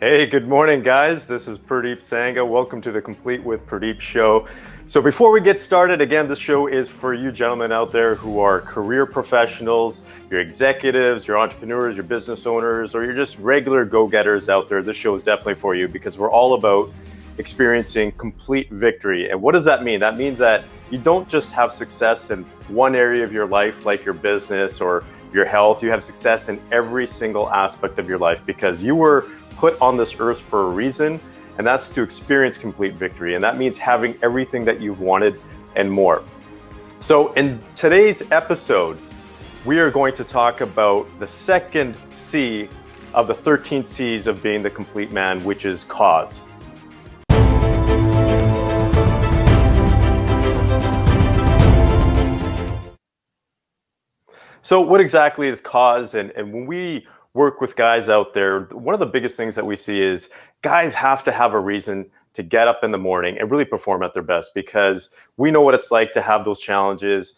Hey, good morning, guys. This is Purdeep Sangha. Welcome to the Complete with Purdeep Show. So before we get started, again, this show is for you gentlemen out there who are career professionals, your executives, your entrepreneurs, your business owners, or you're just regular go-getters out there. This show is definitely for you because we're all about experiencing complete victory. And what does that mean? That means that you don't just have success in one area of your life, like your business or your health. You have success in every single aspect of your life because you were put on this earth for a reason, and that's to experience complete victory. And that means having everything that you've wanted and more. So in today's episode, we are going to talk about the second C of the 13 C's of being the complete man, which is cause. So what exactly is cause? And when we work with guys out there, one of the biggest things that we see is guys have to have a reason to get up in the morning and really perform at their best, because we know what it's like to have those challenges.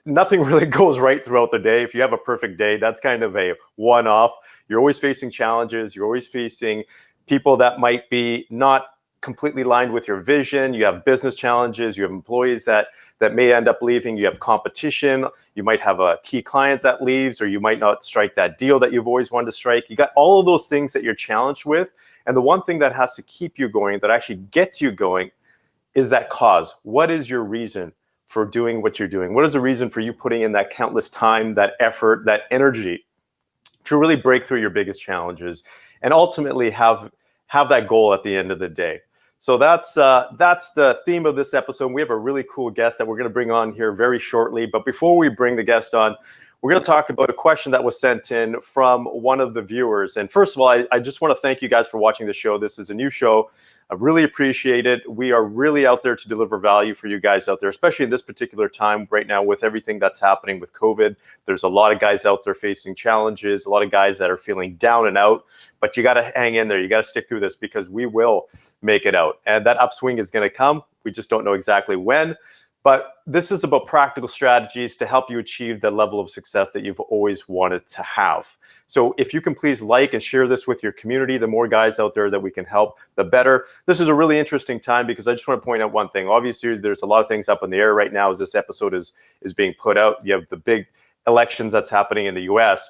Nothing really goes right throughout the day. If you have a perfect day, that's kind of a one-off. You're always facing challenges. You're always facing people that might be not completely aligned with your vision. You have business challenges. You have employees that may end up leaving. You have competition. You might have a key client that leaves, or you might not strike that deal that you've always wanted to strike. You got all of those things that you're challenged with. And the one thing that has to keep you going, that actually gets you going, is that cause. What is your reason for doing what you're doing? What is the reason for you putting in that countless time, that effort, that energy to really break through your biggest challenges and ultimately have that goal at the end of the day? So that's the theme of this episode. We have a really cool guest that we're going to bring on here very shortly. But before we bring the guest on, we're going to talk about a question that was sent in from one of the viewers. And first of all, I just want to thank you guys for watching the show. This is a new show. I really appreciate it. We are really out there to deliver value for you guys out there, especially in this particular time right now with everything that's happening with COVID. There's a lot of guys out there facing challenges, a lot of guys that are feeling down and out, but you got to hang in there. You got to stick through this because we will make it out. And that upswing is going to come. We just don't know exactly when. But this is about practical strategies to help you achieve the level of success that you've always wanted to have. So if you can please like and share this with your community, the more guys out there that we can help, the better. This is a really interesting time because I just want to point out one thing. Obviously, there's a lot of things up in the air right now as this episode is being put out. You have the big elections that's happening in the US.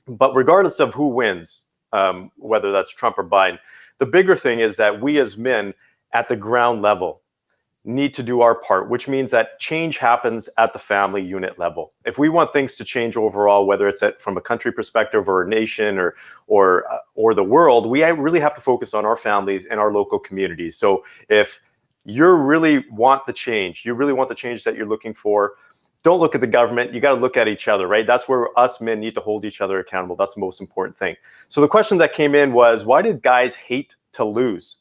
But regardless of who wins, whether that's Trump or Biden, the bigger thing is that we as men at the ground level need to do our part, which means that change happens at the family unit level. If we want things to change overall, whether it's from a country perspective or a nation or the world, we really have to focus on our families and our local communities. So if you really want the change, that you're looking for, don't look at the government. You got to look at each other, right? That's where us men need to hold each other accountable. That's the most important thing. So the question that came in was, why did guys hate to lose?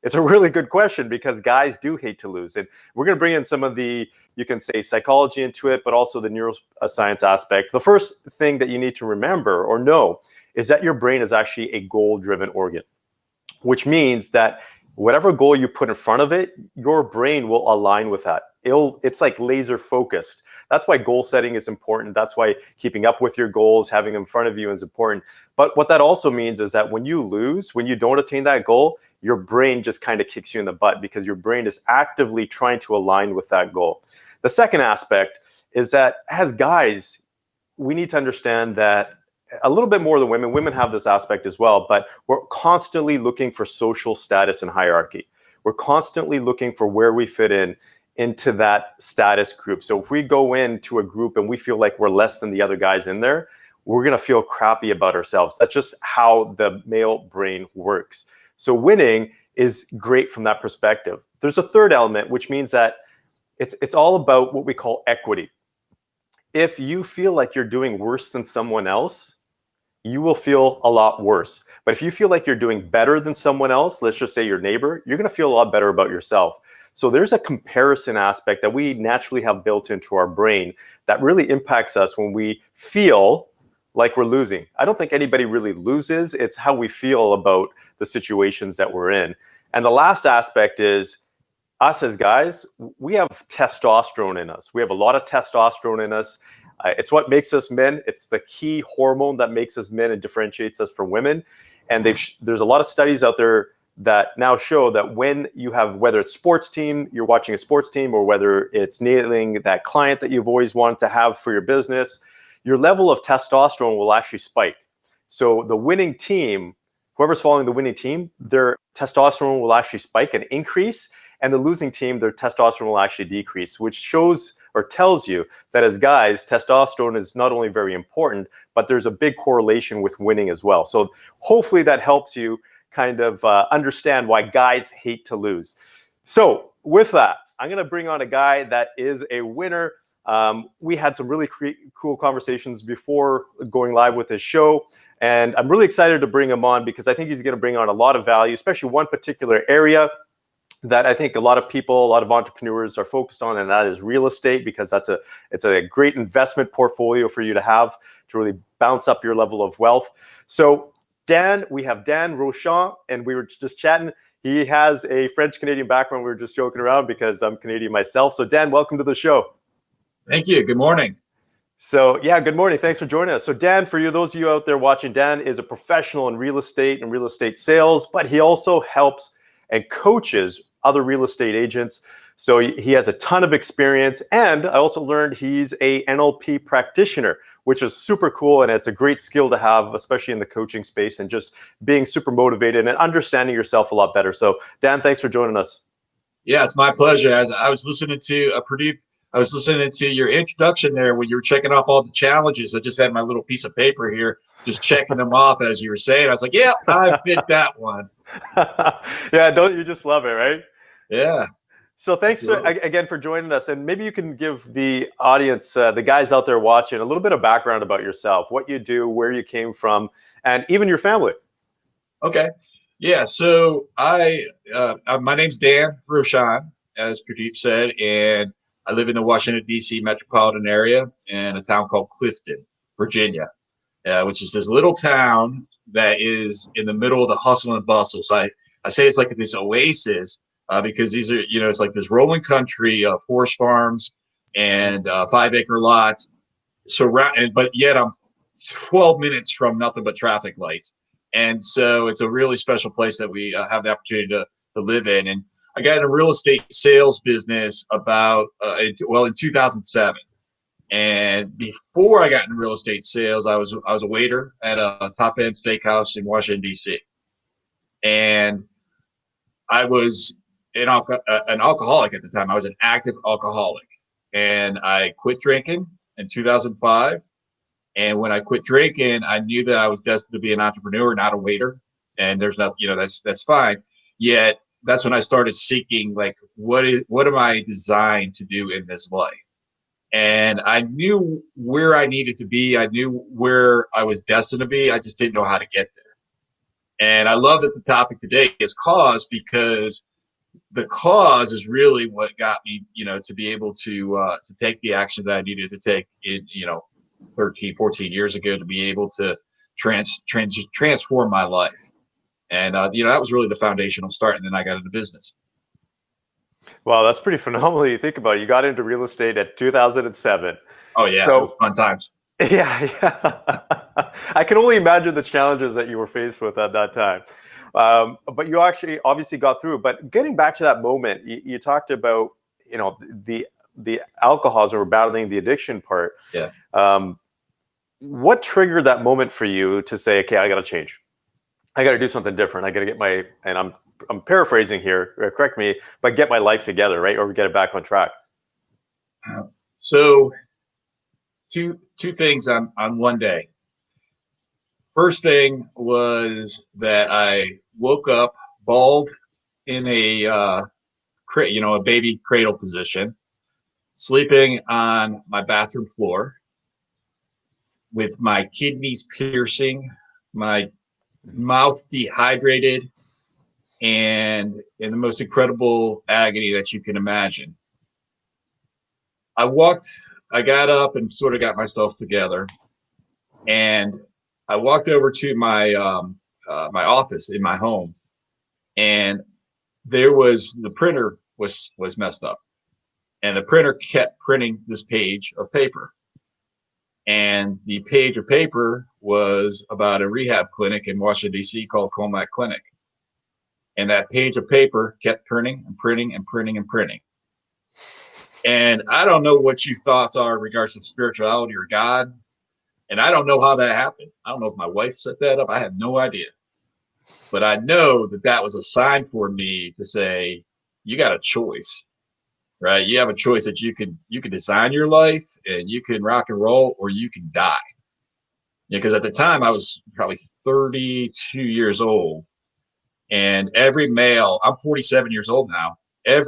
It's a really good question because guys do hate to lose. And we're going to bring in some of the, you can say, psychology into it, but also the neuroscience aspect. The first thing that you need to remember or know is that your brain is actually a goal-driven organ, which means that whatever goal you put in front of it, your brain will align with that. It's like laser focused. That's why goal setting is important. That's why keeping up with your goals, having them in front of you is important. But what that also means is that when you lose, when you don't attain that goal, your brain just kind of kicks you in the butt because your brain is actively trying to align with that goal. The second aspect is that as guys, we need to understand that a little bit more than women. Women have this aspect as well, but we're constantly looking for social status and hierarchy. We're constantly looking for where we fit into that status group. So if we go into a group and we feel like we're less than the other guys in there, we're going to feel crappy about ourselves. That's just how the male brain works. So winning is great from that perspective. There's a third element, which means that it's all about what we call equity. If you feel like you're doing worse than someone else, you will feel a lot worse. But if you feel like you're doing better than someone else, let's just say your neighbor, you're going to feel a lot better about yourself. So there's a comparison aspect that we naturally have built into our brain that really impacts us when we feel like we're losing. I don't think anybody really loses. It's how we feel about the situations that we're in. And the last aspect is us as guys, we have testosterone in us. We have a lot of testosterone in us. It's what makes us men. It's the key hormone that makes us men and differentiates us from women. And there's a lot of studies out there that now show that when you have, whether it's sports team, you're watching a sports team, or whether it's nailing that client that you've always wanted to have for your business, your level of testosterone will actually spike. So the winning team, whoever's following the winning team, their testosterone will actually spike and increase, and the losing team, their testosterone will actually decrease, which shows or tells you that as guys, testosterone is not only very important, but there's a big correlation with winning as well. So hopefully that helps you kind of understand why guys hate to lose. So with that, I'm going to bring on a guy that is a winner. We had some really cool conversations before going live with his show, and I'm really excited to bring him on because I think he's going to bring on a lot of value, especially one particular area that I think a lot of people, a lot of entrepreneurs are focused on, and that is real estate, because it's a great investment portfolio for you to have to really bounce up your level of wealth. So we have Dan Rochon, and we were just chatting. He has a French-Canadian background. We were just joking around because I'm Canadian myself. So Dan, welcome to the show. Thank you. Good morning. So yeah, good morning. Thanks for joining us. So Dan, for those of you out there watching, Dan is a professional in real estate and real estate sales, but he also helps and coaches other real estate agents. So he has a ton of experience. And I also learned he's a NLP practitioner, which is super cool. And it's a great skill to have, especially in the coaching space and just being super motivated and understanding yourself a lot better. So Dan, thanks for joining us. Yeah, it's my pleasure. As I was listening to Purdeep, I was listening to your introduction there when you were checking off all the challenges. I just had my little piece of paper here, just checking them off as you were saying. I was like, yeah, I fit that one. Yeah, don't you just love it, right? Yeah. So thanks again for joining us. And maybe you can give the audience, the guys out there watching, a little bit of background about yourself, what you do, where you came from, and even your family. Okay. Yeah. So my name's Dan Rochon, as Purdeep said, and I live in the Washington, D.C. metropolitan area in a town called Clifton, Virginia, which is this little town that is in the middle of the hustle and bustle. So I say it's like this oasis because these are, it's like this rolling country of horse farms and 5-acre lots. But yet I'm 12 minutes from nothing but traffic lights. And so it's a really special place that we have the opportunity to live in. And I got in a real estate sales business in 2007. And before I got into real estate sales, I was a waiter at a top-end steakhouse in Washington, D.C. And I was an alcoholic at the time. I was an active alcoholic. And I quit drinking in 2005. And when I quit drinking, I knew that I was destined to be an entrepreneur, not a waiter. And there's nothing, that's fine. Yet that's when I started seeking, like, what am I designed to do in this life? And I knew where I needed to be. I knew where I was destined to be. I just didn't know how to get there. And I love that the topic today is cause, because the cause is really what got me, to be able to take the action that I needed to take in, 13, 14 years ago, to be able to transform my life. And, that was really the foundational start. And then I got into business. Wow, that's pretty phenomenal. You think about it. You got into real estate at 2007. Oh, yeah. So, fun times. Yeah. I can only imagine the challenges that you were faced with at that time. But you actually obviously got through. But getting back to that moment, you talked about, the alcoholism or battling the addiction part. Yeah. What triggered that moment for you to say, okay, I got to change. I got to do something different. I got to get and I'm paraphrasing here, correct me, but get my life together, right? Or get it back on track. So two things on one day. First thing was that I woke up bald in a baby cradle position, sleeping on my bathroom floor with my kidneys piercing, my mouth dehydrated, and in the most incredible agony that you can imagine. I got up and sort of got myself together, and I walked over to my my office in my home, and the printer was messed up, and the printer kept printing this page of paper. And the page of paper was about a rehab clinic in Washington, D.C. called Comac Clinic. And that page of paper kept printing and printing and printing and printing. And I don't know what your thoughts are in regards to spirituality or God. And I don't know how that happened. I don't know if my wife set that up. I have no idea. But I know that that was a sign for me to say, you got a choice, right? You have a choice that you can design your life and you can rock and roll, or you can die. Because at the time I was probably 32 years old, and every male, I'm 47 years old now.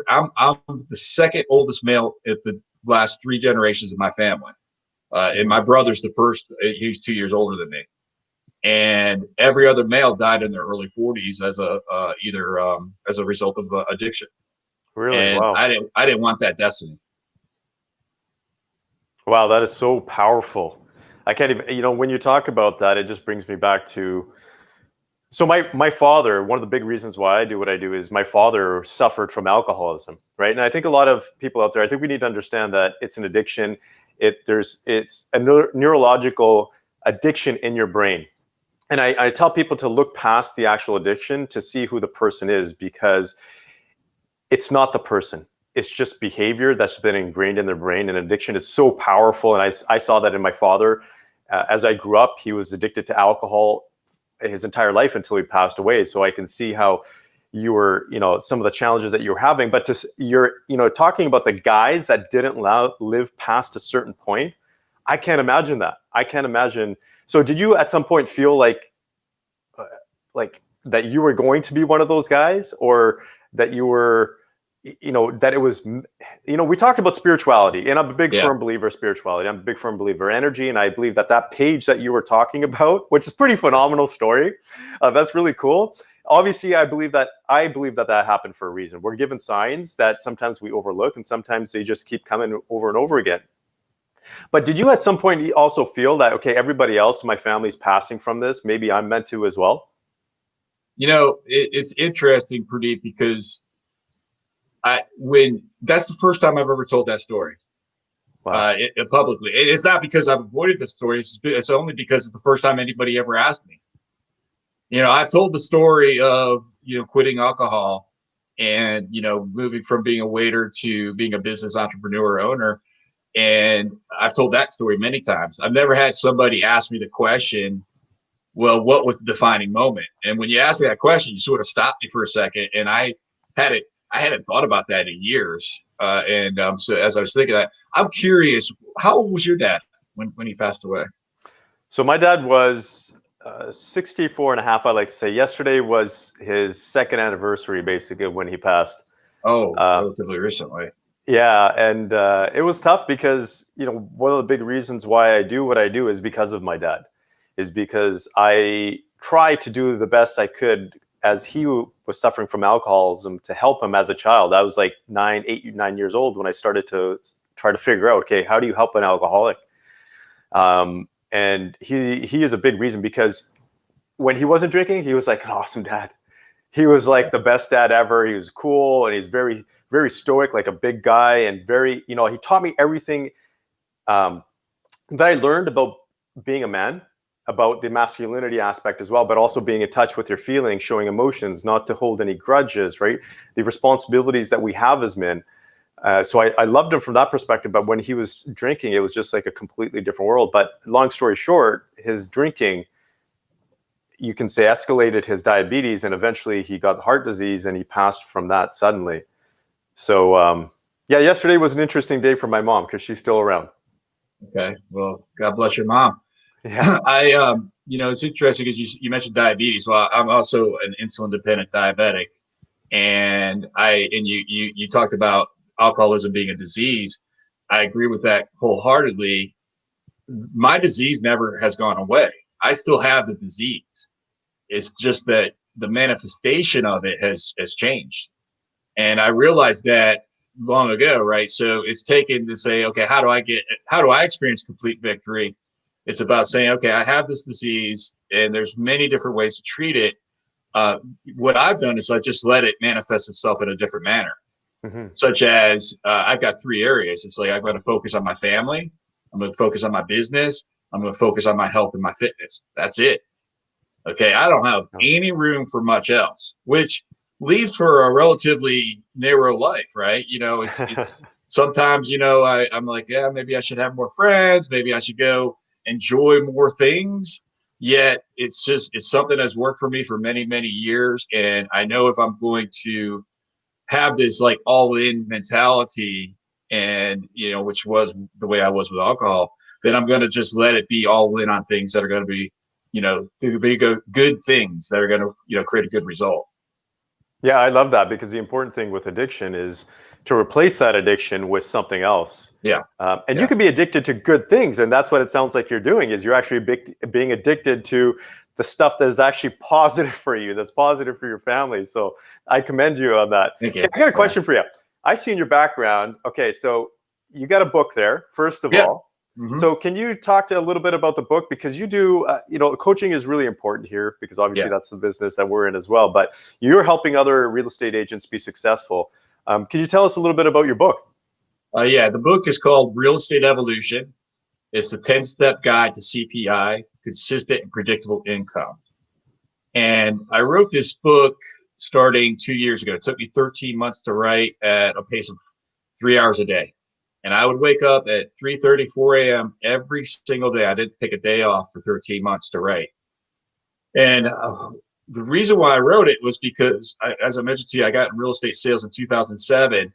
I'm the second oldest male at the last three generations of my family. And my brother's the first. He's 2 years older than me. And every other male died in their early 40s as either as a result of addiction. Really? And Wow. I didn't want that destiny. Wow, that is so powerful. I can't even, when you talk about that, it just brings me back to, so my father, one of the big reasons why I do what I do is my father suffered from alcoholism, right? And I think a lot of people out there, I think we need to understand that it's an addiction. It's a neurological addiction in your brain. And I tell people to look past the actual addiction to see who the person is, because it's not the person. It's just behavior that's been ingrained in their brain. And addiction is so powerful. And I saw that in my father. As I grew up, he was addicted to alcohol his entire life until he passed away. So I can see how you were, some of the challenges that you were having. But you're talking about the guys that didn't live past a certain point. I can't imagine that. I can't imagine. So did you at some point feel like that you were going to be one of those guys, or that you were, that it was, we talked about spirituality, and I'm a big firm believer of spirituality. I'm a big firm believer of energy. And I believe that page that you were talking about, which is a pretty phenomenal story, that's really cool. Obviously, I believe that happened for a reason. We're given signs that sometimes we overlook, and sometimes they just keep coming over and over again. But did you at some point also feel that, okay, everybody else in my family is passing from this, maybe I'm meant to as well? It's interesting, Purdeep, because when that's the first time I've ever told that story. Wow. Publicly. It's not because I've avoided the story. It's only because it's the first time anybody ever asked me. I've told the story of, quitting alcohol and, moving from being a waiter to being a business entrepreneur owner. And I've told that story many times. I've never had somebody ask me the question, well, what was the defining moment? And when you ask me that question, you sort of stopped me for a second. And I hadn't thought about that in years. So as I was thinking that, I'm curious, how old was your dad when he passed away? So my dad was 64 and a half, I like to say. Yesterday was his second anniversary, basically, when he passed. Oh, relatively recently. Yeah, and it was tough because, one of the big reasons why I do what I do is because of my dad, is because I tried to do the best I could as he was suffering from alcoholism to help him as a child. I was like 9 years old when I started to try to figure out, okay, how do you help an alcoholic? And he is a big reason, because when he wasn't drinking, he was like an awesome dad. He was like the best dad ever. He was cool, and he's very, very stoic, like a big guy, and very, he taught me everything that I learned about being a man, about the masculinity aspect as well, but also being in touch with your feelings, showing emotions, not to hold any grudges, right? The responsibilities that we have as men. So I loved him from that perspective. But when he was drinking, it was just like a completely different world. But long story short, his drinking, you can say, escalated his diabetes, and eventually he got heart disease, and he passed from that suddenly. So yesterday was an interesting day for my mom, because she's still around. Okay, well, God bless your mom. Yeah, it's interesting because you mentioned diabetes. Well, I'm also an insulin dependent diabetic, and you talked about alcoholism being a disease. I agree with that wholeheartedly. My disease never has gone away. I still have the disease. It's just that the manifestation of it has changed. And I realized that long ago, right? So it's taken to say, okay, how do I experience complete victory? It's about saying, okay, I have this disease, and there's many different ways to treat it. What I've done is I just let it manifest itself in a different manner, such as I've got three areas. It's like I'm going to focus on my family. I'm going to focus on my business. I'm going to focus on my health and my fitness. That's it. Okay. I don't have any room for much else, which leaves for a relatively narrow life, right? It's sometimes, I'm like, yeah, maybe I should have more friends. Maybe I should go enjoy more things. Yet it's something that's worked for me for many, many years. And I know if I'm going to have this like all in mentality, and which was the way I was with alcohol, then I'm going to just let it be all in on things that are going to be, good things that are going to, create a good result. Yeah, I love that, because the important thing with addiction is to replace that addiction with something else. Yeah. And Yeah. you can be addicted to good things. And that's what it sounds like you're doing, is you're actually being addicted to the stuff that is actually positive for you, that's positive for your family. So I commend you on that. Thank you. I got a question for you. I see in your background, okay, so you got a book there, first of all. Mm-hmm. So can you talk to a little bit about the book? Because you do, coaching is really important here, because obviously that's the business that we're in as well. But you're helping other real estate agents be successful. Can you tell us a little bit about your book? The book is called Real Estate Evolution. It's a 10-step guide to CPI, consistent and predictable income. And I wrote this book starting 2 years ago. It took me 13 months to write at a pace of 3 hours a day. And I would wake up at 3:30, 4 a.m. every single day. I didn't take a day off for 13 months to write. And the reason why I wrote it was because, as I mentioned to you, I got in real estate sales in 2007.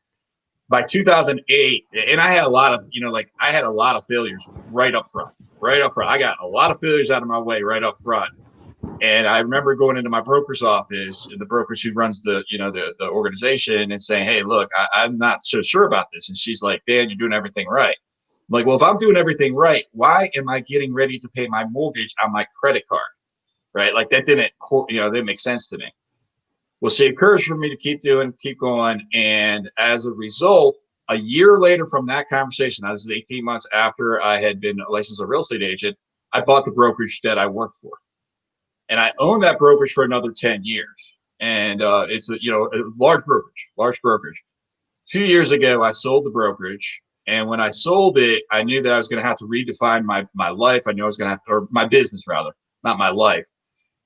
By 2008, and I had a lot of failures right up front. I got a lot of failures out of my way right up front. And I remember going into my broker's office, the brokerage who runs the organization, and saying, "Hey, look, I'm not so sure about this." And she's like, "Dan, you're doing everything right." I'm like, well, if I'm doing everything right, why am I getting ready to pay my mortgage on my credit card? Right? Like that didn't make sense to me. Well, she encouraged me to keep going. And as a result, a year later from that conversation, that was 18 months after I had been a licensed real estate agent, I bought the brokerage that I worked for. And I owned that brokerage for another 10 years. And it's a large brokerage. 2 years ago, I sold the brokerage. And when I sold it, I knew that I was going to have to redefine my life. I knew I was going to have to, or my business rather, not my life.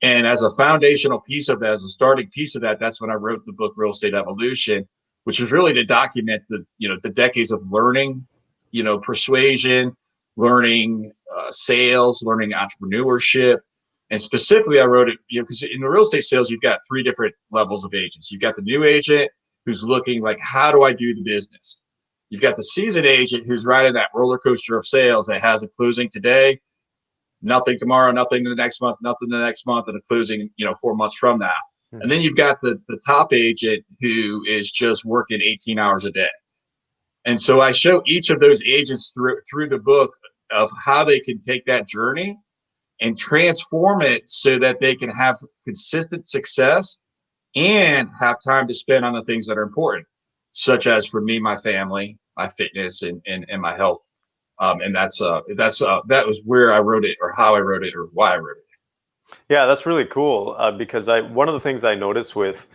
And as a foundational piece of that, as a starting piece of that, that's when I wrote the book Real Estate Evolution, which was really to document the decades of learning, persuasion, learning sales, learning entrepreneurship. And specifically, I wrote it, because in the real estate sales, you've got 3 different levels of agents. You've got the new agent who's looking like, how do I do the business? You've got the seasoned agent who's riding that roller coaster of sales that has a closing today, nothing tomorrow, nothing the next month, nothing the next month, and a closing, 4 months from now. Mm-hmm. And then you've got the top agent who is just working 18 hours a day. And so I show each of those agents through the book of how they can take that journey and transform it so that they can have consistent success and have time to spend on the things that are important, such as for me, my family, my fitness, and my health. And that was where I wrote it, or how I wrote it, or why I wrote it. Yeah, that's really cool, because one of the things I noticed with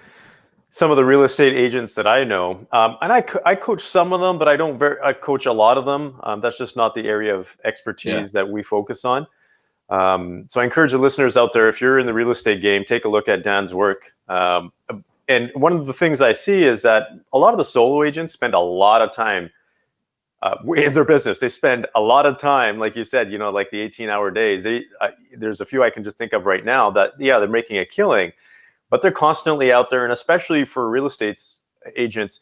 some of the real estate agents that I know, and I coach some of them, but I coach a lot of them. That's just not the area of expertise that we focus on. So I encourage the listeners out there, if you're in the real estate game, take a look at Dan's work. And one of the things I see is that a lot of the solo agents spend a lot of time in their business. They spend a lot of time, like you said, like the 18-hour days. There's a few I can just think of right now that, they're making a killing, but they're constantly out there. And especially for real estate agents,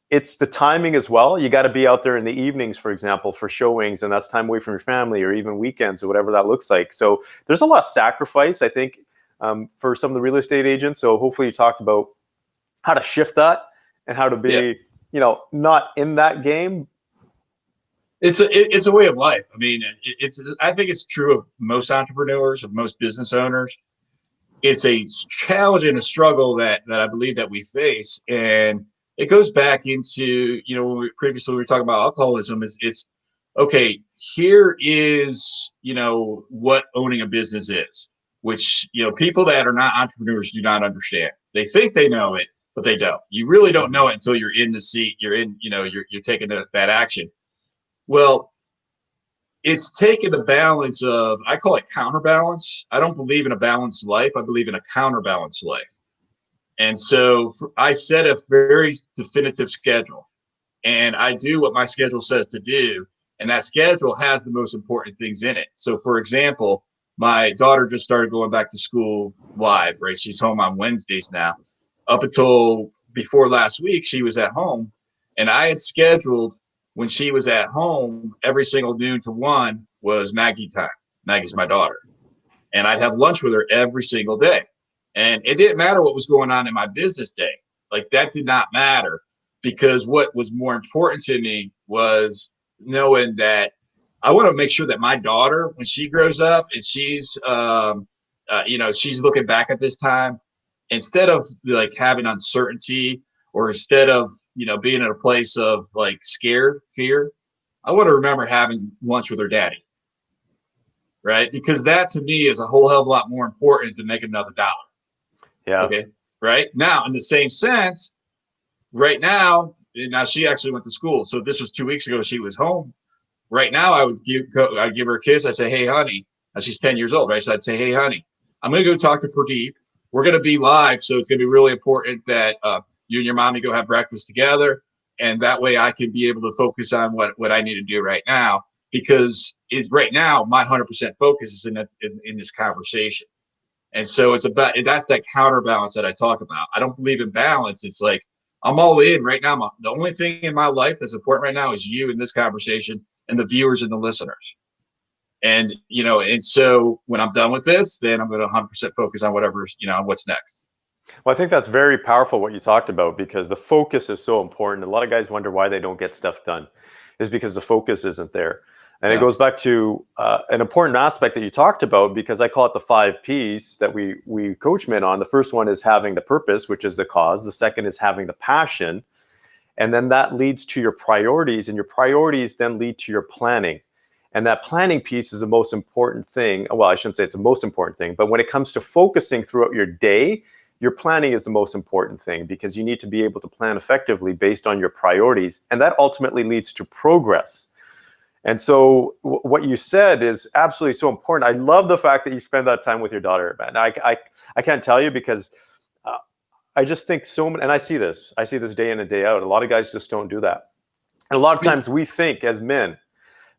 it's the timing as well. You got to be out there in the evenings, for example, for showings, and that's time away from your family, or even weekends, or whatever that looks like. So there's a lot of sacrifice, I think, for some of the real estate agents. So hopefully you talk about how to shift that and how to be, not in that game. It's a way of life. I mean, I think it's true of most entrepreneurs, of most business owners. It's a challenge and a struggle that I believe that we face. And it goes back into, when we were talking about alcoholism, it's okay, here is, what owning a business is, which, people that are not entrepreneurs do not understand. They think they know it, but they don't. You really don't know it until you're in the seat, you're in, you're taking that action. Well, it's taking the balance of, I call it counterbalance. I don't believe in a balanced life. I believe in a counterbalanced life. And so I set a very definitive schedule, and I do what my schedule says to do. And that schedule has the most important things in it. So, for example, my daughter just started going back to school live, right? She's home on Wednesdays now. Up until before last week, she was at home. And I had scheduled when she was at home, every single noon to 1 was Maggie time. Maggie's my daughter. And I'd have lunch with her every single day. And it didn't matter what was going on in my business day. Like, that did not matter, because what was more important to me was knowing that I want to make sure that my daughter, when she grows up and she's, she's looking back at this time, instead of like having uncertainty, or instead of, being in a place of like scared fear, I want to remember having lunch with her daddy. Right. Because that to me is a whole hell of a lot more important than making another dollar. Yeah. Okay. Right now, in the same sense, right now she actually went to school. So if this was 2 weeks ago, she was home. Right now, I'd give her a kiss. I say, hey, honey. She's 10 years old, right? So I'd say, hey, honey, I'm going to go talk to Purdeep. We're going to be live. So it's going to be really important that you and your mommy go have breakfast together. And that way I can be able to focus on what I need to do right now. Because right now, my 100% focus is in this conversation. And so it's about, that's that counterbalance that I talk about. I don't believe in balance. It's like, I'm all in right now. The only thing in my life that's important right now is you in this conversation and the viewers and the listeners. And, and so when I'm done with this, then I'm going to 100% focus on whatever's, what's next. Well, I think that's very powerful what you talked about, because the focus is so important. A lot of guys wonder why they don't get stuff done, is because the focus isn't there. And it goes back to an important aspect that you talked about, because I call it the 5 Ps that we coach men on. The first one is having the purpose, which is the cause. The second is having the passion. And then that leads to your priorities, and your priorities then lead to your planning. And that planning piece is the most important thing. Well, I shouldn't say it's the most important thing, but when it comes to focusing throughout your day, your planning is the most important thing, because you need to be able to plan effectively based on your priorities. And that ultimately leads to progress. And so what you said is absolutely so important. I love the fact that you spend that time with your daughter, man. I can't tell you, because I just think so many, and I see this day in and day out. A lot of guys just don't do that. And a lot of times we think as men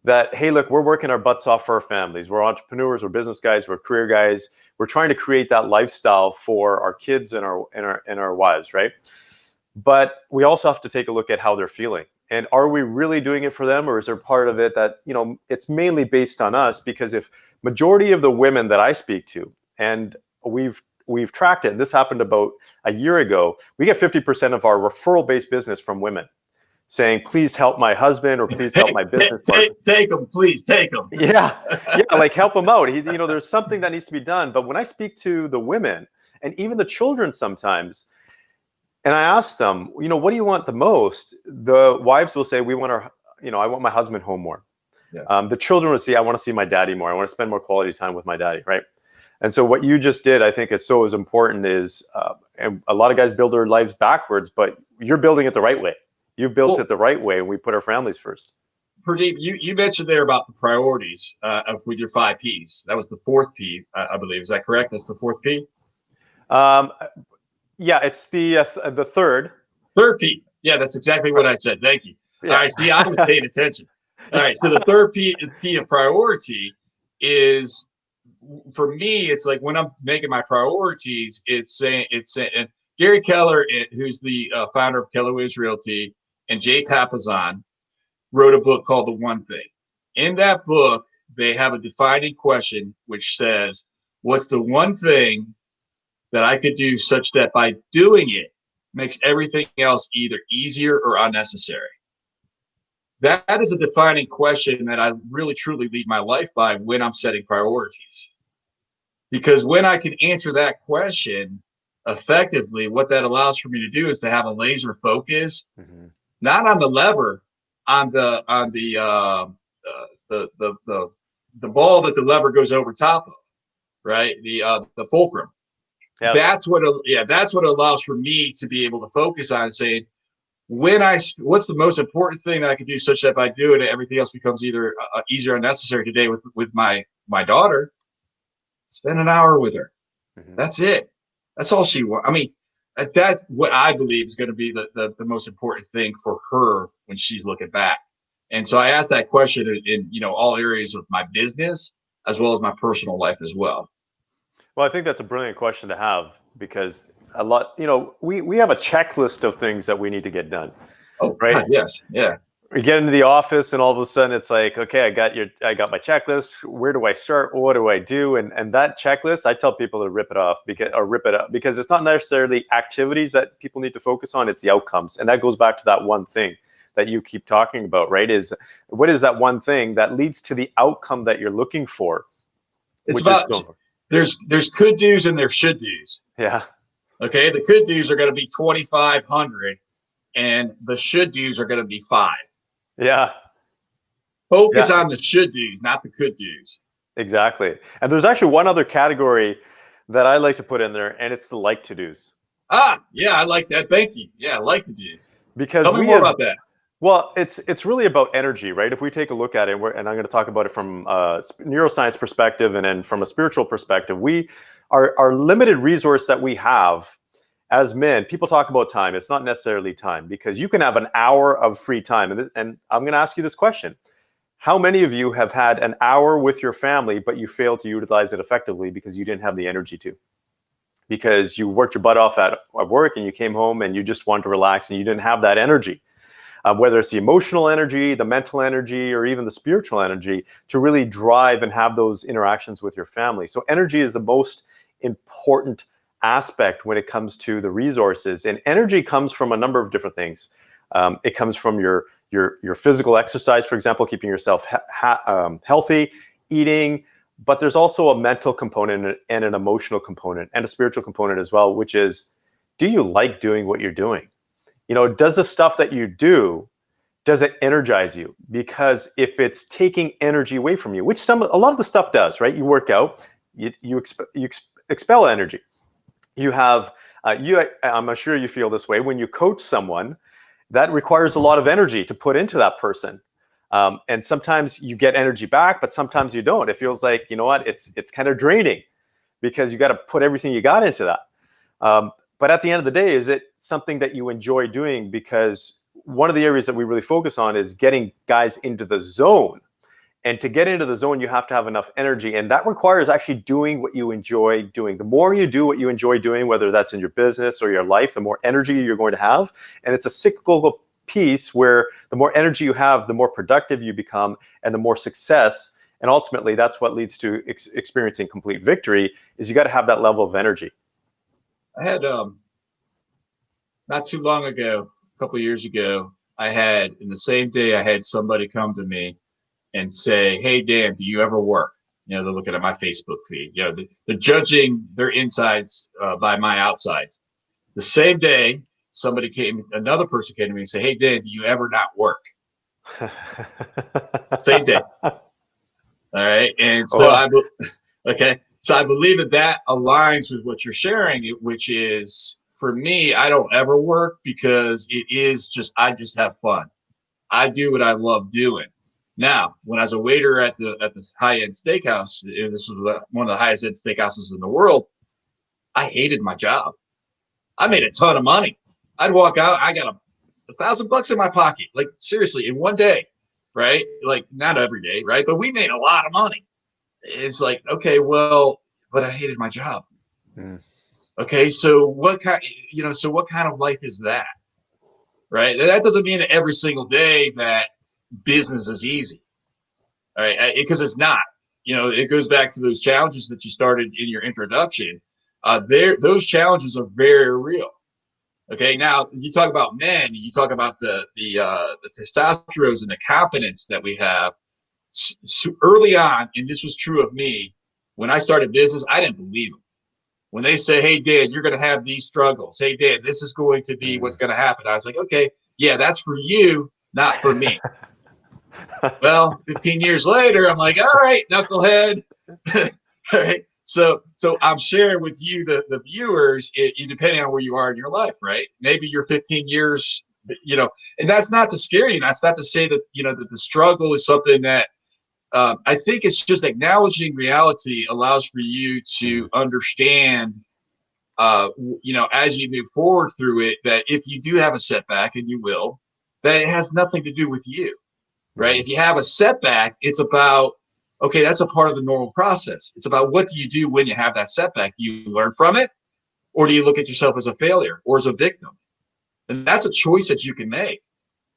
that, hey, look, we're working our butts off for our families. We're entrepreneurs, we're business guys, we're career guys. We're trying to create that lifestyle for our kids and our wives, right? But we also have to take a look at how they're feeling. And are we really doing it for them, or is there part of it that, it's mainly based on us? Because if majority of the women that I speak to, and we've tracked it, and this happened about a year ago, we get 50% of our referral-based business from women saying, please help my husband, or please help my business partner. Take them, please take them. Yeah, like help him out. There's something that needs to be done. But when I speak to the women, and even the children sometimes, and I ask them, what do you want the most? The wives will say, I want my husband home more. Yeah. The children will say, I want to see my daddy more. I want to spend more quality time with my daddy, right? And so what you just did, I think is so as important is, and a lot of guys build their lives backwards, but you're building it the right way. You've built it the right way, and we put our families first. Purdeep, you mentioned there about the priorities with your 5 Ps. That was the 4th P, I believe. Is that correct? That's the 4th P? Yeah, it's the third. 3rd P. Yeah, that's exactly what I said. Thank you. Yeah. All right, see, I was paying attention. All right, so the 3rd P of priority is, for me, it's like when I'm making my priorities, it's saying, and Gary Keller, who's the founder of Keller Williams Realty, and Jay Papasan wrote a book called The One Thing. In that book, they have a defining question which says, what's the one thing that I could do such that by doing it makes everything else either easier or unnecessary? That is a defining question that I really truly lead my life by when I'm setting priorities. Because when I can answer that question effectively, what that allows for me to do is to have a laser focus, not on the lever, on the ball that the lever goes over top of, right? The fulcrum. Yeah. That's what allows for me to be able to focus on saying, what's the most important thing that I can do such that if I do it, everything else becomes either easier or unnecessary today with my daughter, spend an hour with her. Mhm. That's it. That's all she wants. I mean, that's what I believe is going to be the most important thing for her when she's looking back. And so I asked that question in all areas of my business as well as my personal life as well. Well, I think that's a brilliant question to have because a lot, we have a checklist of things that we need to get done, Oh right? God, yes, yeah. We get into the office and all of a sudden it's like, okay, I got my checklist. Where do I start? What do I do? And that checklist, I tell people to rip it off rip it up because it's not necessarily activities that people need to focus on. It's the outcomes. And that goes back to that one thing that you keep talking about, right? Is what is that one thing that leads to the outcome that you're looking for, It's which is about so, there's could do's and there should do's. yeah. Okay, the could do's are going to be 2,500, and the should do's are going to be 5. Yeah. Focus Yeah, on the should do's, not the could do's. exactly. And there's actually one other category that I like to put in there, and it's the like to do's. Yeah, I like that. Thank you. Yeah, I like the do's. Because Tell me we more as about that. well, it's really about energy, right? If we take a look at it, and I'm going to talk about it from a neuroscience perspective and then from a spiritual perspective, our limited resource that we have as men, people talk about time. It's not necessarily time because you can have an hour of free time. And I'm going to ask you this question. How many of you have had an hour with your family, but you failed to utilize it effectively because you didn't have the energy to? Because you worked your butt off at work and you came home and you just wanted to relax and you didn't have that energy. Whether it's the emotional energy, the mental energy, or even the spiritual energy to really drive and have those interactions with your family. So energy is the most important aspect when it comes to the resources. And energy comes from a number of different things. It comes from your physical exercise, for example, keeping yourself healthy, eating, but there's also a mental component and an emotional component and a spiritual component as well, which is, do you like doing what you're doing? Does the stuff that you do, does it energize you? Because if it's taking energy away from you, which a lot of the stuff does, right? You work out, you expel energy. You have, I'm sure you feel this way when you coach someone, that requires a lot of energy to put into that person. And sometimes you get energy back, but sometimes you don't. It feels like, you know what, it's kind of draining because you got to put everything you got into that. But at the end of the day, is it something that you enjoy doing? Because one of the areas that we really focus on is getting guys into the zone. And to get into the zone, you have to have enough energy. And that requires actually doing what you enjoy doing. The more you do what you enjoy doing, whether that's in your business or your life, the more energy you're going to have. And it's a cyclical piece where the more energy you have, the more productive you become and the more success. And ultimately, that's what leads to experiencing complete victory is you got to have that level of energy. I had not too long ago, a couple of years ago, I had in the same day I had somebody come to me and say, "Hey Dan, do you ever work?" They're looking at my Facebook feed. They're judging their insides by my outsides. The same day, another person came to me and said, "Hey Dan, do you ever not work?" Same day. All right, and so Well, okay, so I believe that aligns with what you're sharing, which is for me, I don't ever work because I just have fun. I do what I love doing. Now, when I was a waiter at this high end steakhouse, this was one of the highest end steakhouses in the world. I hated my job. I made a ton of money. I'd walk out, I got $1,000 in my pocket, like seriously, in one day, right? Like not every day, right? But we made a lot of money. It's like, okay, well, but I hated my job. mm. Okay, so what kind of life is that? Right? That doesn't mean that every single day that business is easy. All right, because it's not. It goes back to those challenges that you started in your introduction. Those challenges are very real. Okay, now you talk about men, you talk about the testosterone and the confidence that we have. So early on, and this was true of me, when I started business, I didn't believe them. When they say, "Hey, Dan, you're going to have these struggles. Hey, Dan, this is going to be what's going to happen," I was like, "Okay, yeah, that's for you, not for me." Well, 15 years later, I'm like, "All right, knucklehead." All right. So I'm sharing with you, the viewers, depending on where you are in your life, right? Maybe you're 15 years and that's not to scare you. That's not to say that, that the struggle is something that, I think it's just acknowledging reality allows for you to understand, as you move forward through it, that if you do have a setback, and you will, that it has nothing to do with you, right? If you have a setback, it's about, okay, that's a part of the normal process. It's about, what do you do when you have that setback? Do you learn from it, or do you look at yourself as a failure or as a victim? And that's a choice that you can make,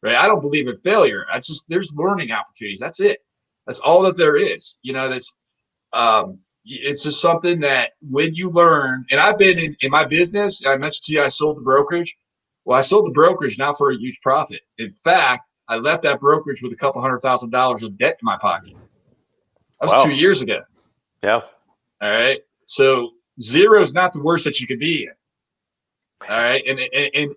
right? I don't believe in failure. There's learning opportunities. That's it. That's all that there is. It's just something that when you learn, and I've been in my business, I mentioned to you, I sold the brokerage. Well, I sold the brokerage not for a huge profit. In fact, I left that brokerage with a couple $100,000 of debt in my pocket. That was 2 years ago. Yeah. All right. So zero is not the worst that you could be in. All right.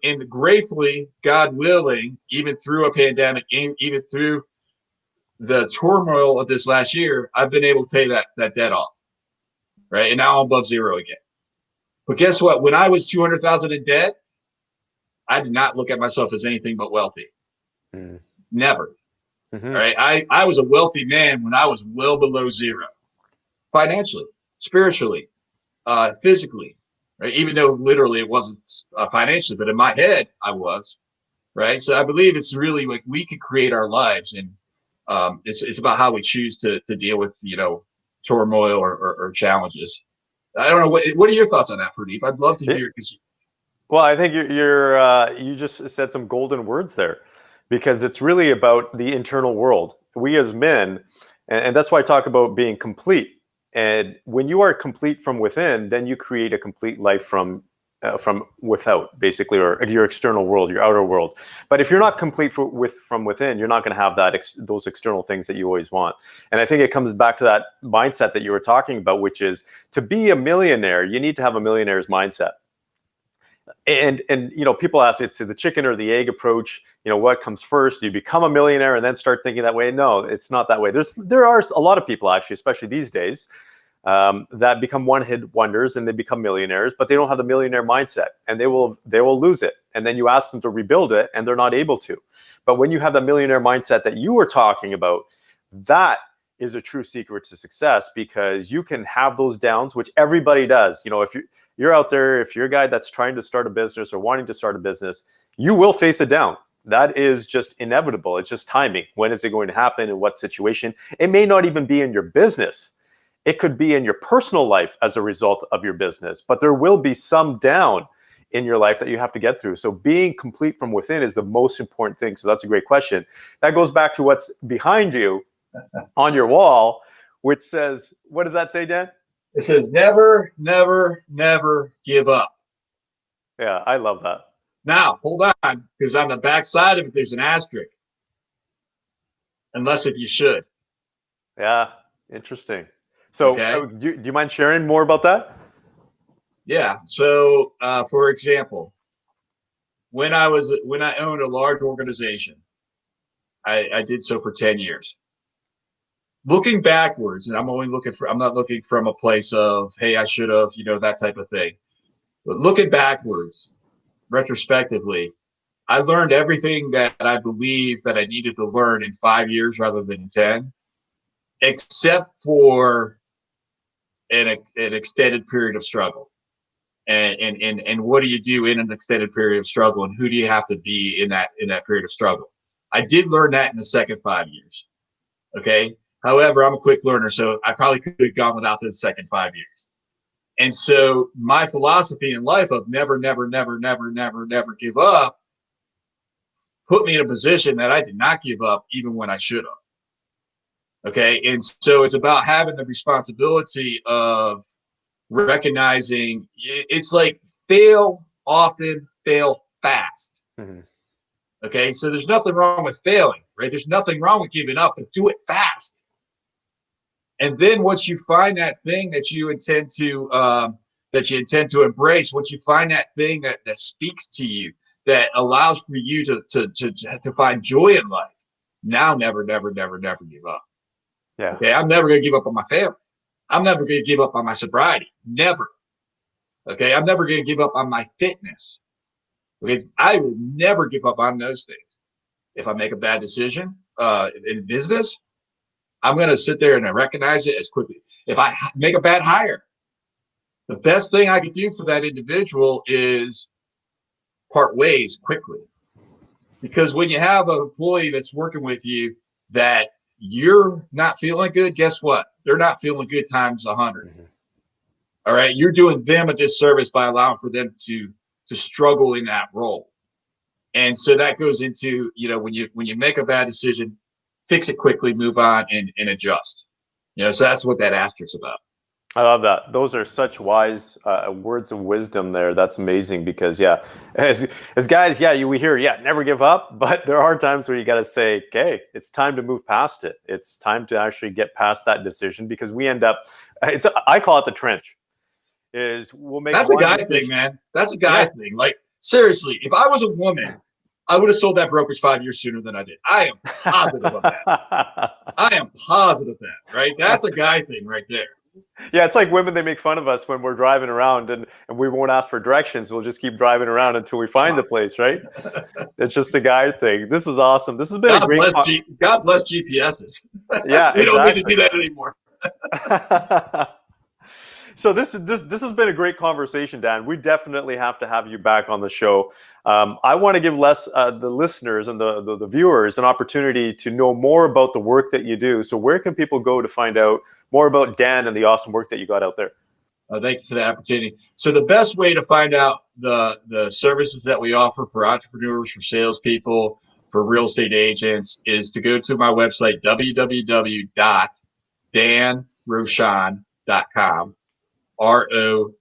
And gratefully, God willing, even through a pandemic, even through the turmoil of this last year, I've been able to pay that debt off. Right. And now I'm above zero again. But guess what? When I was 200,000 in debt, I did not look at myself as anything but wealthy. Never. All right. I was a wealthy man when I was well below zero, financially, spiritually, physically, right? Even though literally it wasn't financially, but in my head I was, right? So I believe it's really like we can create our lives, and it's about how we choose to deal with, turmoil or challenges. I don't know. What are your thoughts on that, Purdeep? I'd love to hear. Well, I think you just said some golden words there, because it's really about the internal world. We as men, and that's why I talk about being complete. And when you are complete from within, then you create a complete life from without, basically, or your external world, your outer world. But if you're not complete from within, you're not going to have those external things that you always want. And I think it comes back to that mindset that you were talking about, which is, to be a millionaire, you need to have a millionaire's mindset. And people ask, it's the chicken or the egg approach. What comes first? Do you become a millionaire and then start thinking that way? No, it's not that way. There are a lot of people, actually, especially these days, that become one-hit wonders and they become millionaires, but they don't have the millionaire mindset, and they will lose it. And then you ask them to rebuild it, and they're not able to. But when you have the millionaire mindset that you were talking about, that is a true secret to success, because you can have those downs, which everybody does. If you're out there, if you're a guy that's trying to start a business or wanting to start a business, you will face a down. That is just inevitable. It's just timing. When is it going to happen? In what situation? It may not even be in your business. It could be in your personal life as a result of your business, but there will be some down in your life that you have to get through. So being complete from within is the most important thing. So that's a great question. That goes back to what's behind you on your wall, which says, what does that say, Dan? It says, never, never, never give up. Yeah, I love that. Now, hold on, because on the back side of it, there's an asterisk. Unless if you should. Yeah, interesting. So okay. Do you mind sharing more about that? Yeah. So, for example, when I owned a large organization, I did so for 10 years. Looking backwards, and I'm not looking from a place of, hey, I should have, that type of thing. But looking backwards, retrospectively, I learned everything that I believe that I needed to learn in 5 years rather than 10, except for an extended period of struggle. And what do you do in an extended period of struggle, and who do you have to be in that period of struggle? I did learn that in the second 5 years. Okay. However, I'm a quick learner, so I probably could have gone without the second 5 years. And so my philosophy in life of never, never, never, never, never, never give up put me in a position that I did not give up even when I should have. Okay. And so it's about having the responsibility of recognizing it's like fail often, fail fast. Okay. So there's nothing wrong with failing, right? There's nothing wrong with giving up, but do it fast. And then once you find that thing that you intend to embrace, once you find that thing that speaks to you, that allows for you to find joy in life, now never, never, never, never give up. Yeah. Okay. I'm never going to give up on my family. I'm never going to give up on my sobriety. Never. Okay. I'm never going to give up on my fitness. Okay, I will never give up on those things. If I make a bad decision in business, I'm going to sit there and recognize it as quickly. If I make a bad hire, the best thing I could do for that individual is part ways quickly. Because when you have an employee that's working with you that you're not feeling good, guess what? They're not feeling good times 100. Mm-hmm. All right. You're doing them a disservice by allowing for them to struggle in that role. And so that goes into, when you make a bad decision, fix it quickly, move on and adjust. So that's what that asterisk's about. I love that. Those are such wise words of wisdom there. That's amazing because, yeah, as guys, yeah, we hear, yeah, never give up. But there are times where you got to say, okay, it's time to move past it. It's time to actually get past that decision because we end up, I call it the trench. We'll make That's a guy thing, man. That's a guy thing. Like, seriously, if I was a woman, I would have sold that brokerage 5 years sooner than I did. I am positive of that. I am positive of that, right? That's a guy thing right there. Yeah, it's like women, they make fun of us when we're driving around and we won't ask for directions. We'll just keep driving around until we find the place, right? It's just a guy thing. This is awesome. This has been a great... God bless GPSs. Yeah, we don't need to do that anymore. So this has been a great conversation, Dan. We definitely have to have you back on the show. I want to give the listeners and the viewers an opportunity to know more about the work that you do. So where can people go to find out more about Dan and the awesome work that you got out there? Thank you for the opportunity. So the best way to find out the services that we offer for entrepreneurs, for salespeople, for real estate agents is to go to my website, www.danrochon.com. ROCHON,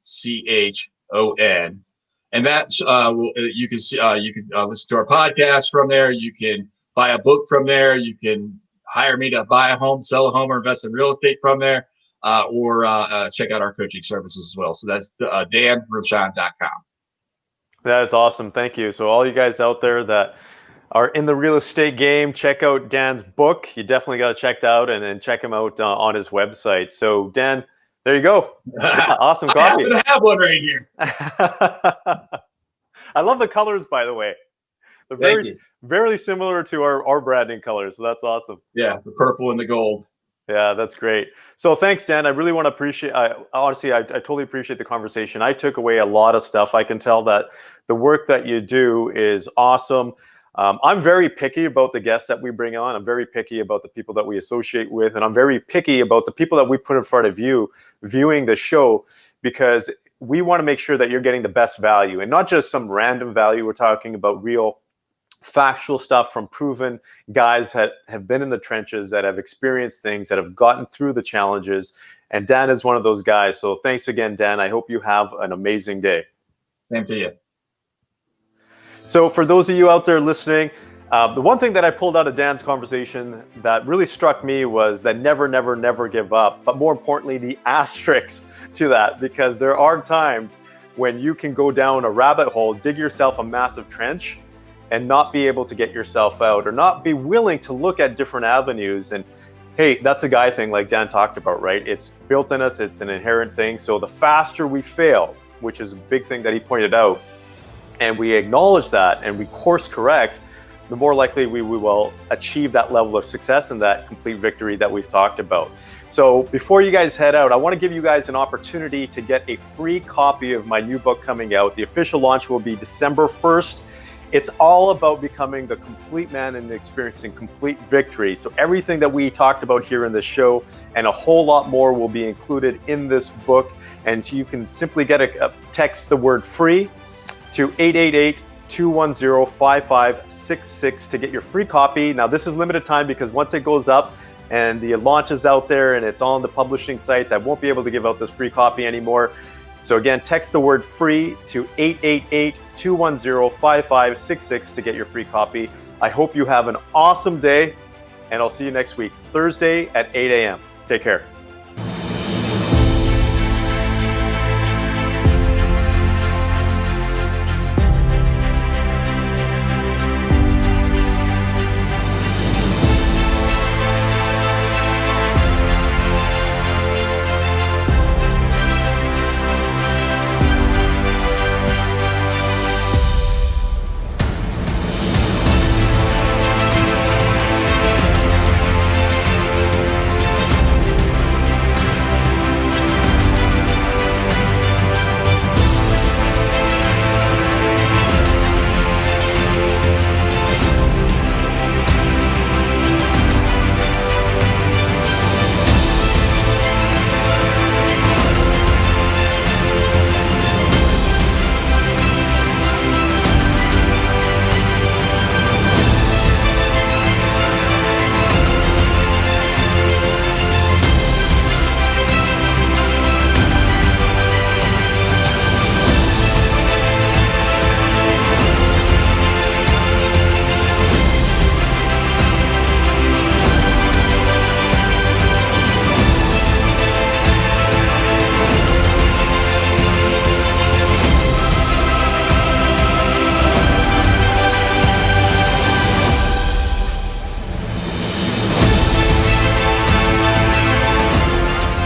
and that's you can see you can listen to our podcast from there. You can buy a book from there. You can hire me to buy a home, sell a home, or invest in real estate from there, or check out our coaching services as well. So that's danrochon.com. That is awesome. Thank you. So all you guys out there that are in the real estate game, check out Dan's book. You definitely got to check that out and check him out on his website. So Dan, there you go. Yeah, awesome copy. I happen to have one right here. I love the colors, by the way. They're very similar to our branding colors. So that's awesome. Yeah, the purple and the gold. Yeah, that's great. So thanks, Dan. I really want to appreciate, honestly, I totally appreciate the conversation. I took away a lot of stuff. I can tell that the work that you do is awesome. I'm very picky about the guests that we bring on. I'm very picky about the people that we associate with. And I'm very picky about the people that we put in front of you viewing the show, because we want to make sure that you're getting the best value and not just some random value. We're talking about real factual stuff from proven guys that have been in the trenches, that have experienced things, that have gotten through the challenges. And Dan is one of those guys. So thanks again, Dan. I hope you have an amazing day. Same to you. So for those of you out there listening, the one thing that I pulled out of Dan's conversation that really struck me was that never, never, never give up. But more importantly, the asterisks to that, because there are times when you can go down a rabbit hole, dig yourself a massive trench, and not be able to get yourself out, or not be willing to look at different avenues. And hey, that's a guy thing like Dan talked about, right? It's built in us. It's an inherent thing. So the faster we fail, which is a big thing that he pointed out, and we acknowledge that and we course correct, the more likely we will achieve that level of success and that complete victory that we've talked about. So before you guys head out, I want to give you guys an opportunity to get a free copy of my new book coming out. The official launch will be December 1st. It's all about becoming the complete man and experiencing complete victory. So everything that we talked about here in this show and a whole lot more will be included in this book. And so you can simply text the word free to 888-210-5566 to get your free copy. Now, this is limited time because once it goes up and the launch is out there and it's on the publishing sites, I won't be able to give out this free copy anymore. So again, text the word free to 888-210-5566 to get your free copy. I hope you have an awesome day, and I'll see you next week, Thursday at 8 a.m. Take care.